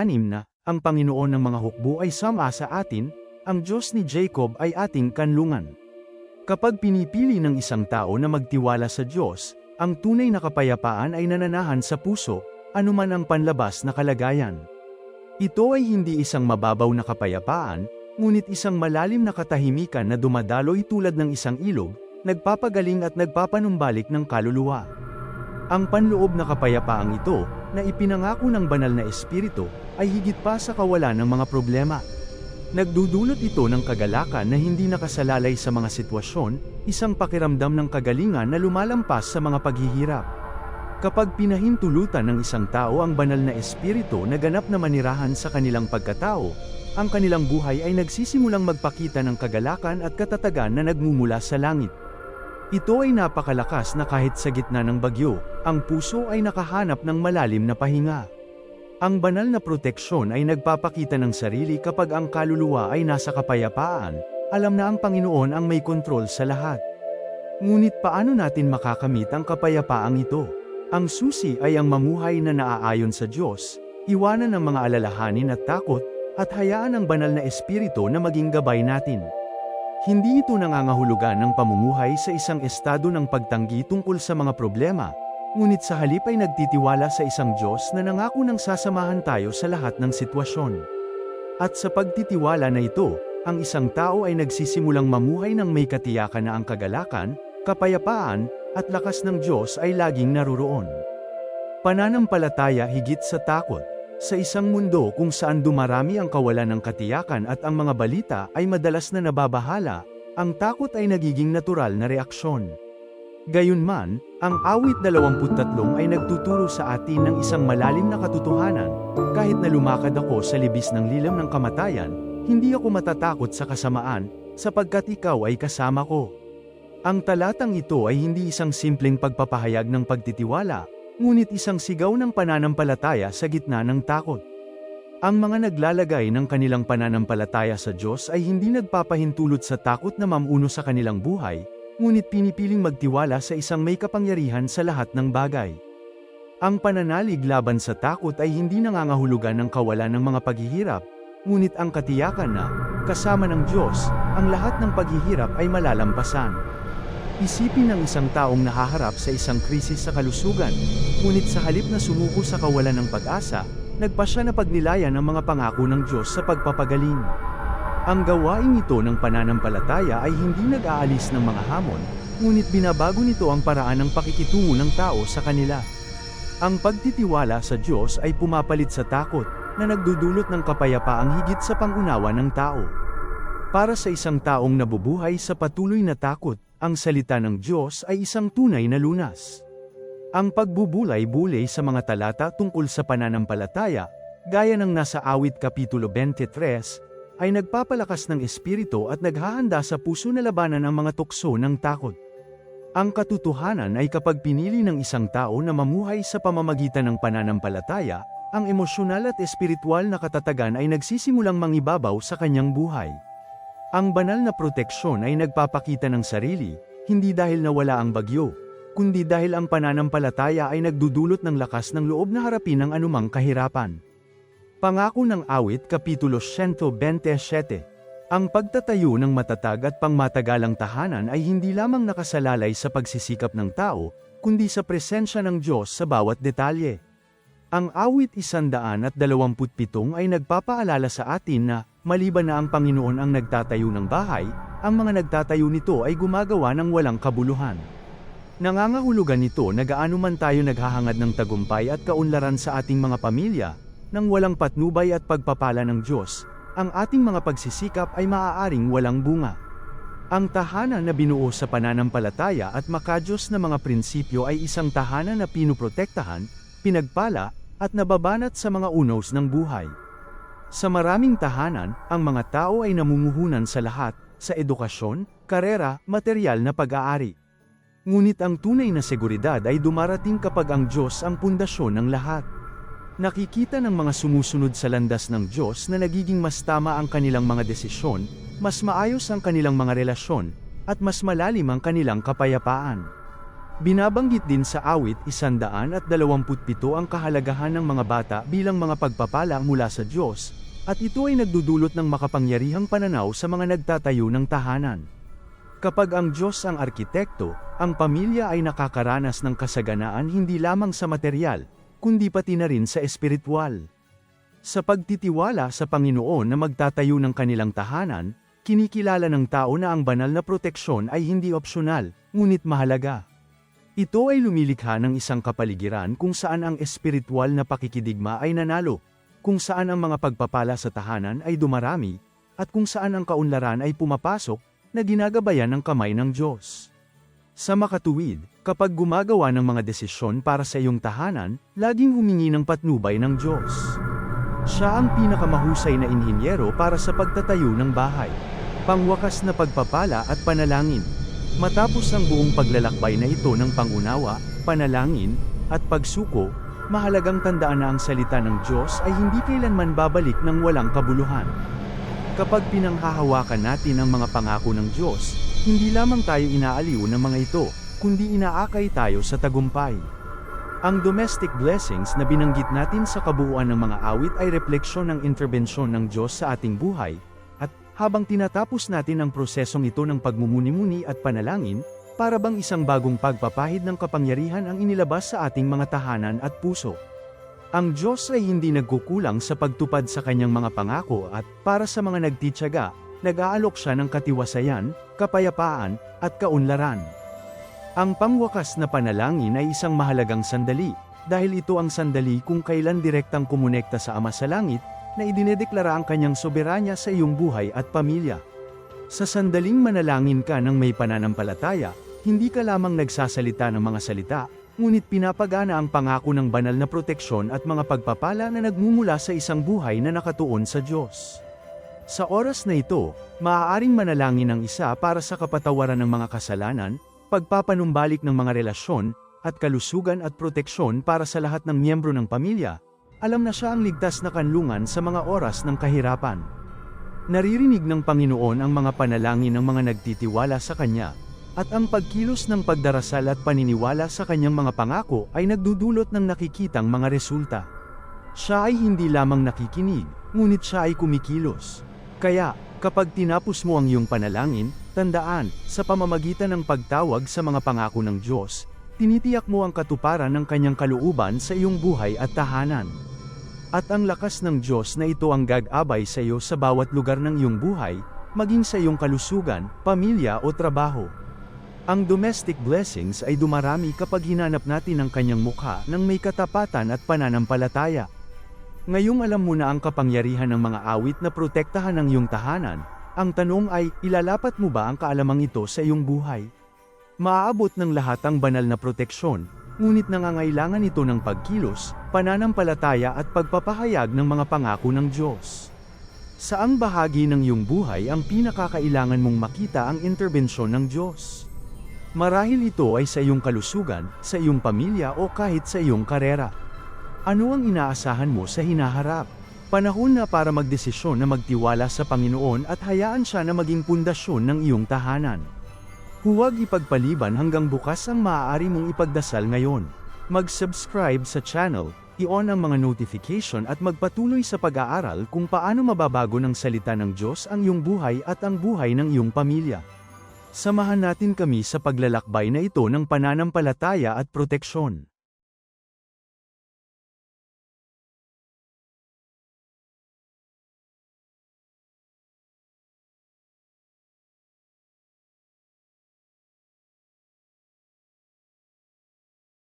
na, ang Panginoon ng mga hukbo ay sama sa atin, ang Diyos ni Jacob ay ating kanlungan. Kapag pinipili ng isang tao na magtiwala sa Diyos, ang tunay na kapayapaan ay nananahan sa puso, anuman ang panlabas na kalagayan. Ito ay hindi isang mababaw na kapayapaan, ngunit isang malalim na katahimikan na dumadaloy tulad ng isang ilog, nagpapagaling at nagpapanumbalik ng kaluluwa. Ang panloob na kapayapaang ito, na ipinangako ng banal na espiritu, ay higit pa sa kawalan ng mga problema. Nagdudulot ito ng kagalakan na hindi nakasalalay sa mga sitwasyon, isang pakiramdam ng kagalingan na lumalampas sa mga paghihirap. Kapag pinahintulutan ng isang tao ang banal na espiritu na ganap na manirahan sa kanilang pagkatao, ang kanilang buhay ay nagsisimulang magpakita ng kagalakan at katatagan na nagmumula sa langit. Ito ay napakalakas na kahit sa gitna ng bagyo, ang puso ay nakahanap ng malalim na pahinga. Ang banal na proteksyon ay nagpapakita ng sarili kapag ang kaluluwa ay nasa kapayapaan, alam na ang Panginoon ang may kontrol sa lahat. Ngunit paano natin makakamit ang kapayapaang ito? Ang susi ay ang mamuhay na naaayon sa Diyos, iwanan ang mga alalahanin at takot, at hayaan ang banal na espiritu na maging gabay natin. Hindi ito nangangahulugan ng pamumuhay sa isang estado ng pagtanggi tungkol sa mga problema, ngunit sa halip ay nagtitiwala sa isang Diyos na nangako ng sasamahan tayo sa lahat ng sitwasyon. At sa pagtitiwala na ito, ang isang tao ay nagsisimulang mamuhay ng may katiyakan na ang kagalakan, kapayapaan, at lakas ng Diyos ay laging naroroon. Pananampalataya higit sa takot. Sa isang mundo kung saan dumarami ang kawalan ng katiyakan at ang mga balita ay madalas na nababahala, ang takot ay nagiging natural na reaksyon. Gayunman, ang awit 23 ay nagtuturo sa atin ng isang malalim na katotohanan, kahit na lumakad ako sa libis ng lilim ng kamatayan, hindi ako matatakot sa kasamaan, sapagkat ikaw ay kasama ko. Ang talatang ito ay hindi isang simpleng pagpapahayag ng pagtitiwala, ngunit isang sigaw ng pananampalataya sa gitna ng takot. Ang mga naglalagay ng kanilang pananampalataya sa Diyos ay hindi nagpapahintulot sa takot na mamuno sa kanilang buhay, ngunit pinipiling magtiwala sa isang may kapangyarihan sa lahat ng bagay. Ang pananalig laban sa takot ay hindi nangangahulugan ng kawalan ng mga paghihirap, ngunit ang katiyakan na, kasama ng Diyos, ang lahat ng paghihirap ay malalampasan. Isipin ng isang taong nahaharap sa isang krisis sa kalusugan, ngunit sa halip na sumuko sa kawalan ng pag-asa, nagpasya na pagnilayan ang mga pangako ng Diyos sa pagpapagaling. Ang gawain ito ng pananampalataya ay hindi nag-aalis ng mga hamon, ngunit binabago nito ang paraan ng pakikitungo ng tao sa kanila. Ang pagtitiwala sa Diyos ay pumapalit sa takot, na nagdudulot ng kapayapaang higit sa pangunawa ng tao. Para sa isang taong nabubuhay sa patuloy na takot, ang salita ng Diyos ay isang tunay na lunas. Ang pagbubulay-bulay sa mga talata tungkol sa pananampalataya, gaya ng nasa Awit Kapitulo 23, ay nagpapalakas ng espiritu at naghahanda sa puso na labanan ang mga tukso ng takot. Ang katotohanan ay kapag pinili ng isang tao na mamuhay sa pamamagitan ng pananampalataya, ang emosyonal at espiritual na katatagan ay nagsisimulang mangibabaw sa kanyang buhay. Ang banal na proteksyon ay nagpapakita ng sarili, hindi dahil nawala ang bagyo, kundi dahil ang pananampalataya ay nagdudulot ng lakas ng loob na harapin ang anumang kahirapan. Pangako ng Awit Kapitulo 127. Ang pagtatayo ng matatag at pangmatagalang tahanan ay hindi lamang nakasalalay sa pagsisikap ng tao, kundi sa presensya ng Diyos sa bawat detalye. Ang Awit 127 ay nagpapaalala sa atin na, maliban na ang Panginoon ang nagtatayo ng bahay, ang mga nagtatayo nito ay gumagawa ng walang kabuluhan. Nangangahulugan nito na gaano man tayo naghahangad ng tagumpay at kaunlaran sa ating mga pamilya, nang walang patnubay at pagpapala ng Diyos, ang ating mga pagsisikap ay maaaring walang bunga. Ang tahanan na binuo sa pananampalataya at makadiyos na mga prinsipyo ay isang tahanan na pinuprotektahan, pinagpala, at nababanat sa mga unos ng buhay. Sa maraming tahanan, ang mga tao ay namumuhunan sa lahat, sa edukasyon, karera, material na pag-aari. Ngunit ang tunay na seguridad ay dumarating kapag ang Diyos ang pundasyon ng lahat. Nakikita ng mga sumusunod sa landas ng Diyos na nagiging mas tama ang kanilang mga desisyon, mas maayos ang kanilang mga relasyon, at mas malalim ang kanilang kapayapaan. Binabanggit din sa awit 127 ang kahalagahan ng mga bata bilang mga pagpapala mula sa Diyos, at ito ay nagdudulot ng makapangyarihang pananaw sa mga nagtatayo ng tahanan. Kapag ang Diyos ang arkitekto, ang pamilya ay nakakaranas ng kasaganaan hindi lamang sa material, kundi pati na rin sa espiritual. Sa pagtitiwala sa Panginoon na magtatayo ng kanilang tahanan, kinikilala ng tao na ang banal na proteksyon ay hindi opsyonal, ngunit mahalaga. Ito ay lumilikha ng isang kapaligiran kung saan ang espiritual na pakikidigma ay nanalo, kung saan ang mga pagpapala sa tahanan ay dumarami, at kung saan ang kaunlaran ay pumapasok, na ginagabayan ng kamay ng Diyos. Sa makatuwid, kapag gumagawa ng mga desisyon para sa iyong tahanan, laging humingi ng patnubay ng Diyos. Siya ang pinakamahusay na inhinyero para sa pagtatayo ng bahay. Pangwakas na pagpapala at panalangin. Matapos ang buong paglalakbay na ito ng pangunawa, panalangin, at pagsuko, mahalagang tandaan na ang salita ng Diyos ay hindi kailanman babalik ng walang kabuluhan. Kapag pinanghahawakan natin ang mga pangako ng Diyos, hindi lamang tayo inaaliw ng mga ito, kundi inaakay tayo sa tagumpay. Ang domestic blessings na binanggit natin sa kabuuan ng mga awit ay refleksyon ng interbensyon ng Diyos sa ating buhay, at habang tinatapos natin ang prosesong ito ng pagmumuni-muni at panalangin, para bang isang bagong pagpapahid ng kapangyarihan ang inilabas sa ating mga tahanan at puso. Ang Diyos ay hindi nagkukulang sa pagtupad sa kanyang mga pangako at, para sa mga nagtitiyaga, nag-aalok siya ng katiwasayan, kapayapaan, at kaunlaran. Ang pangwakas na panalangin ay isang mahalagang sandali, dahil ito ang sandali kung kailan direktang kumonekta sa Ama sa Langit, na idinedeklara ang kanyang soberanya sa iyong buhay at pamilya. Sa sandaling manalangin ka ng may pananampalataya, hindi ka lamang nagsasalita ng mga salita, ngunit pinapagana ang pangako ng banal na proteksyon at mga pagpapala na nagmumula sa isang buhay na nakatuon sa Diyos. Sa oras na ito, maaaring manalangin ang isa para sa kapatawaran ng mga kasalanan, pagpapanumbalik ng mga relasyon, at kalusugan at proteksyon para sa lahat ng miyembro ng pamilya. Alam na siya ang ligtas na kanlungan sa mga oras ng kahirapan. Naririnig ng Panginoon ang mga panalangin ng mga nagtitiwala sa Kanya, at ang pagkilos ng pagdarasal at paniniwala sa kanyang mga pangako ay nagdudulot ng nakikitang mga resulta. Siya ay hindi lamang nakikinig, ngunit siya ay kumikilos. Kaya, kapag tinapos mo ang iyong panalangin, tandaan, sa pamamagitan ng pagtawag sa mga pangako ng Diyos, tinitiyak mo ang katuparan ng kanyang kalooban sa iyong buhay at tahanan. At ang lakas ng Diyos na ito ang gag-abay sa iyo sa bawat lugar ng iyong buhay, maging sa iyong kalusugan, pamilya o trabaho. Ang domestic blessings ay dumarami kapag hinanap natin ang kanyang mukha ng may katapatan at pananampalataya. Ngayong alam mo na ang kapangyarihan ng mga awit na protektahan ang iyong tahanan, ang tanong ay, ilalapat mo ba ang kaalamang ito sa iyong buhay? Maaabot ng lahat ang banal na proteksyon, ngunit nangangailangan ito ng pagkilos, pananampalataya at pagpapahayag ng mga pangako ng Diyos. Saang bahagi ng iyong buhay ang pinakakailangan mong makita ang interbensyon ng Diyos? Marahil ito ay sa iyong kalusugan, sa iyong pamilya o kahit sa iyong karera. Ano ang inaasahan mo sa hinaharap? Panahon na para magdesisyon na magtiwala sa Panginoon at hayaan siya na maging pundasyon ng iyong tahanan. Huwag ipagpaliban hanggang bukas ang maaari mong ipagdasal ngayon. Mag-subscribe sa channel, i-on ang mga notification at magpatuloy sa pag-aaral kung paano mababago ng salita ng Diyos ang iyong buhay at ang buhay ng iyong pamilya. Samahan natin kami sa paglalakbay na ito ng pananampalataya at proteksyon.